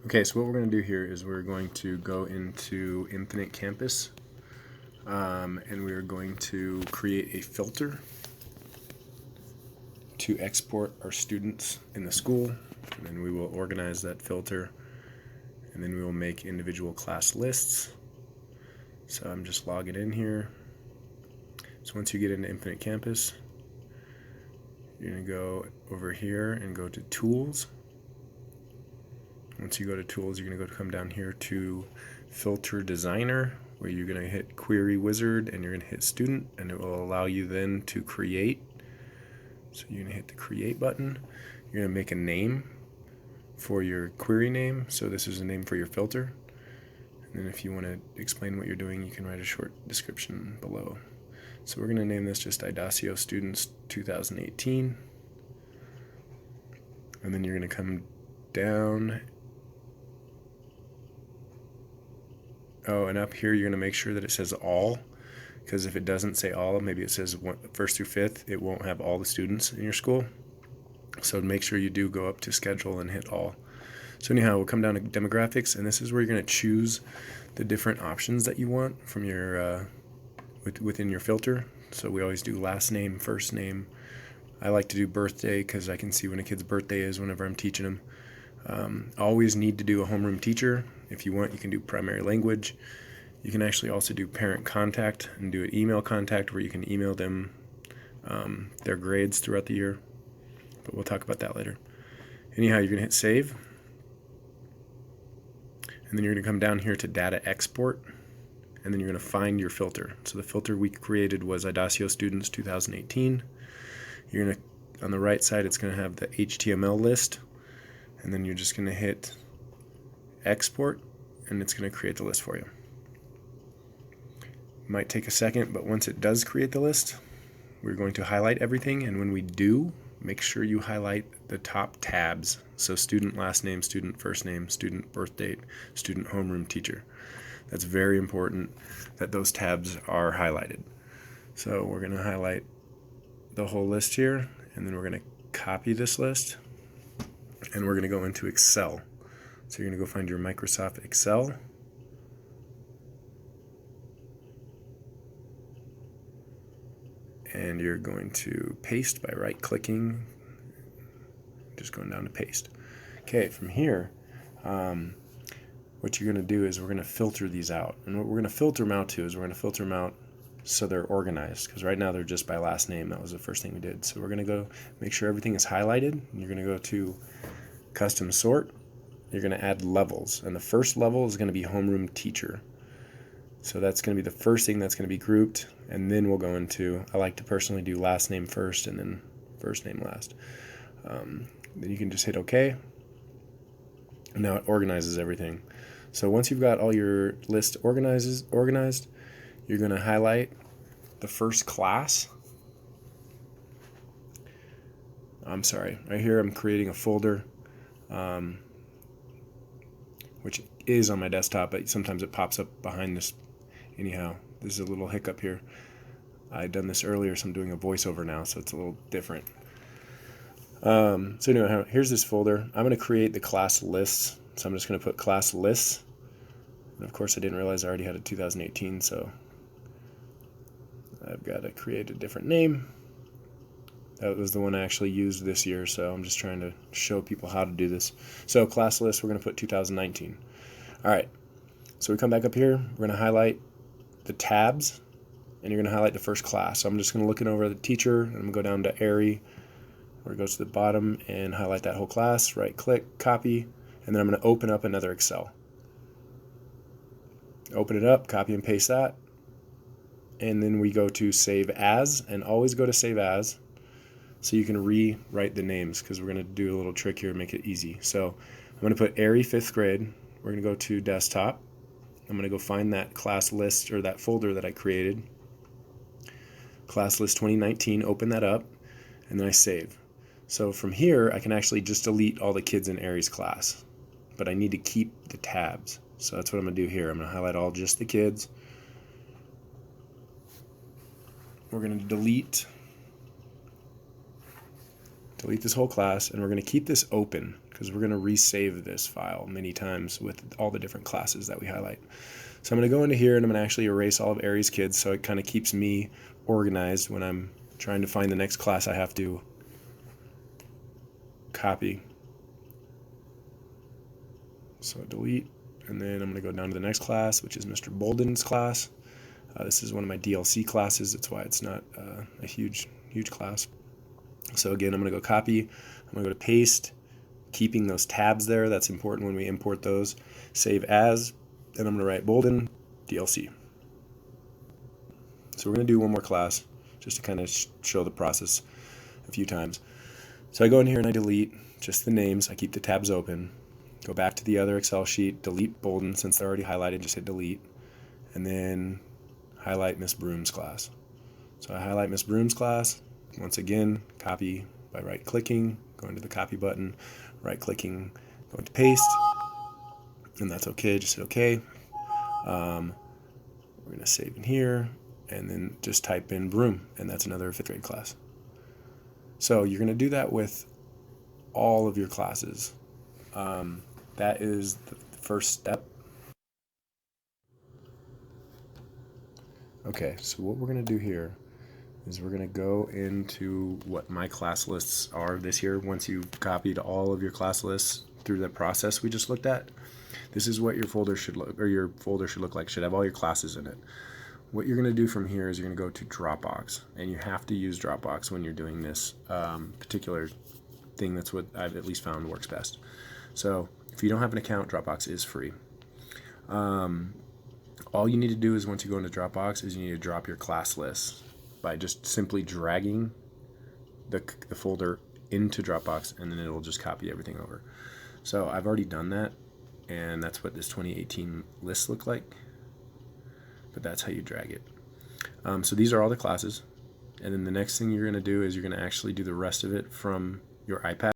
Okay, so what we're going to do here is we're going to go into Infinite Campus, and we're going to create a filter to export our students in the school, and then we will organize that filter, and then we will make individual class lists. So I'm just logging in here. So once you get into Infinite Campus, you're going to go over here and go to Tools. Once you go to Tools, you're going to come down here to Filter Designer, where you're going to hit Query Wizard and you're going to hit Student, and it will allow you then to create. So you're going to hit the Create button. You're going to make a name for your query name. So this is a name for your filter. And then if you want to explain what you're doing, you can write a short description below. So we're going to name this just Idacio Students 2018. And then you're going to come down. Oh, and up here, you're going to make sure that it says all, because if it doesn't say all, maybe it says first through fifth, it won't have all the students in your school. So make sure you do go up to schedule and hit all. So anyhow, we'll come down to demographics, and this is where you're going to choose the different options that you want from your within your filter. So we always do last name, first name. I like to do birthday because I can see when a kid's birthday is whenever I'm teaching them. Always need to do a homeroom teacher. If you want, you can do primary language. You can actually also do parent contact and do an email contact where you can email them their grades throughout the year. But we'll talk about that later. Anyhow, you're going to hit save. And then you're going to come down here to data export. And then you're going to find your filter. So the filter we created was Idacio Students 2018. You're going to, on the right side, it's going to have the HTML list. And then you're just going to hit export, and it's going to create the list for you. Might take a second, but once it does create the list, we're going to highlight everything, and when we do, make sure you highlight the top tabs. So student last name, student first name, student birth date, student homeroom teacher. That's very important that those tabs are highlighted. So we're going to highlight the whole list here, and then we're going to copy this list, and we're going to go into Excel. So you're going to go find your Microsoft Excel. And you're going to paste by right-clicking, just going down to paste. Okay, from here, what you're going to do is we're going to filter these out. And what we're going to filter them out to is we're going to filter them out so they're organized, because right now they're just by last name. That was the first thing we did. So we're going to go make sure everything is highlighted. And you're going to go to Custom Sort. You're going to add levels, and the first level is going to be homeroom teacher. So that's going to be the first thing that's going to be grouped, and then we'll go into, I like to personally do last name first and then first name last. Then you can just hit OK. And now it organizes everything. So once you've got all your list organized, you're going to highlight the first class. I'm sorry, right here I'm creating a folder. Which is on my desktop, but sometimes it pops up behind this. Anyhow, this is a little hiccup here. I'd done this earlier, so I'm doing a voiceover now, so it's a little different. So anyway, here's this folder. I'm going to create the class lists, so I'm just going to put class lists. And of course, I didn't realize I already had a 2018, so I've got to create a different name. That was the one I actually used this year, so I'm just trying to show people how to do this. So class list, we're going to put 2019. All right, so we come back up here. We're going to highlight the tabs, and you're going to highlight the first class. So I'm just going to look over the teacher, and I'm going to go down to Airy, where it goes to the bottom, and highlight that whole class, right-click, copy, and then I'm going to open up another Excel. Open it up, copy and paste that, and then we go to Save As, and always go to Save As, so you can rewrite the names, because we're going to do a little trick here and make it easy. So I'm going to put Airy 5th grade. We're going to go to desktop. I'm going to go find that class list, or that folder that I created. Class list 2019, open that up, and then I save. So from here, I can actually just delete all the kids in Airy's class, but I need to keep the tabs. So that's what I'm going to do here. I'm going to highlight all just the kids. We're going to delete delete this whole class, and we're going to keep this open because we're going to resave this file many times with all the different classes that we highlight. So I'm going to go into here and I'm going to actually erase all of Aries Kids, so it kind of keeps me organized when I'm trying to find the next class I have to copy. So delete, and then I'm going to go down to the next class, which is Mr. Bolden's class. This is one of my DLC classes. That's why it's not a huge class. So again, I'm going to go copy. I'm going to go to paste, keeping those tabs there. That's important when we import those. Save as, and I'm going to write Bolden DLC. So we're going to do one more class just to kind of show the process a few times. So I go in here and I delete just the names. I keep the tabs open. Go back to the other Excel sheet, delete Bolden since they're already highlighted, just hit delete. And then highlight Miss Broom's class. So I highlight Miss Broom's class. Once again, copy by right-clicking, going to the copy button, right-clicking, going to paste, and that's okay. Just hit OK. We're going to save in here, and then just type in Broom, and that's another 5th grade class. So you're going to do that with all of your classes. That is the first step. Okay, so what we're going to do here is we're going to go into what my class lists are this year. Once you've copied all of your class lists through the process we just looked at, this is what your folder should look, or your folder should look like. Should have all your classes in it. What you're going to do from here is you're going to go to Dropbox, and you have to use Dropbox when you're doing this particular thing. That's what I've at least found works best. So if you don't have an account, Dropbox is free. All you need to do is once you go into Dropbox is you need to drop your class list by just simply dragging the folder into Dropbox, and then it'll just copy everything over. So I've already done that, and that's what this 2018 list looked like, but that's how you drag it. So these are all the classes, and then the next thing you're going to do is you're going to actually do the rest of it from your iPad.